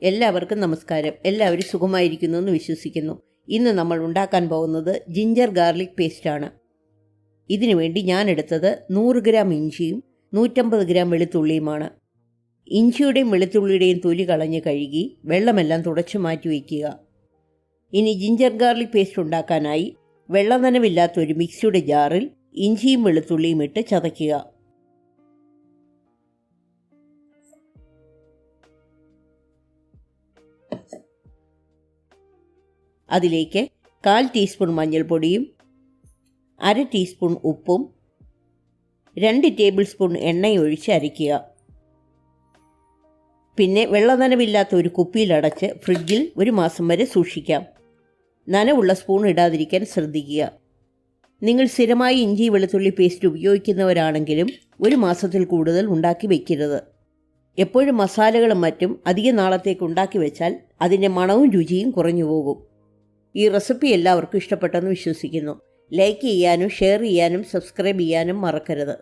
എല്ലാവർക്കും നമസ്കാരം. എല്ലാവരും സുഖമായിരിക്കുന്നു എന്ന് വിശ്വസിക്കുന്നു. ഇന്ന് നമ്മൾ ഉണ്ടാക്കാൻ പോകുന്നത് ജിഞ്ചർ ഗാർലിക് പേസ്റ്റാണ്. ഇതിനു വേണ്ടി ഞാൻ എടുത്തത് 100 ഗ്രാം ഇഞ്ചിയും 150 ഗ്രാം വെളുത്തുള്ളിയുമാണ്. ഇഞ്ചിയുടെയും വെളുത്തുള്ളിയുടെയും തൊലി കളഞ്ഞ് കഴുകി വെള്ളമെല്ലാം തുടച്ചു മാറ്റി വയ്ക്കുക. ഇനി ജിഞ്ചർ ഗാർലിക് പേസ്റ്റ് ഉണ്ടാക്കാനായി വെള്ളം നനവില്ലാത്തൊരു മിക്സിയുടെ ജാറിൽ ഇഞ്ചിയും വെളുത്തുള്ളിയും ഇട്ട് ചതയ്ക്കുക. അതിലേക്ക് 1/4 ടീസ്പൂൺ മഞ്ഞൾപ്പൊടിയും 1/2 ടീസ്പൂൺ ഉപ്പും 2 ടേബിൾ സ്പൂൺ എണ്ണയും ഒഴിച്ച് അരയ്ക്കുക. പിന്നെ വെള്ളനനവില്ലാത്ത ഒരു കുപ്പിയിലടച്ച് ഫ്രിഡ്ജിൽ 1 മാസം വരെ സൂക്ഷിക്കാം. നനവുള്ള സ്പൂൺ ഇടാതിരിക്കാൻ ശ്രദ്ധിക്കുക. നിങ്ങൾ സ്ഥിരമായി ഇഞ്ചി വെളുത്തുള്ളി പേസ്റ്റ് ഉപയോഗിക്കുന്നവരാണെങ്കിലും 1 മാസത്തിൽ കൂടുതൽ ഉണ്ടാക്കി വയ്ക്കരുത്. എപ്പോഴും മസാലകളും മറ്റും അധിക നാളത്തേക്ക് ഉണ്ടാക്കി വെച്ചാൽ അതിൻ്റെ മണവും രുചിയും കുറഞ്ഞു പോകും. ഈ റെസിപ്പി എല്ലാവർക്കും ഇഷ്ടപ്പെട്ടെന്ന് വിശ്വസിക്കുന്നു. ലൈക്ക് ചെയ്യാനും ഷെയർ ചെയ്യാനും സബ്സ്ക്രൈബ് ചെയ്യാനും മറക്കരുത്.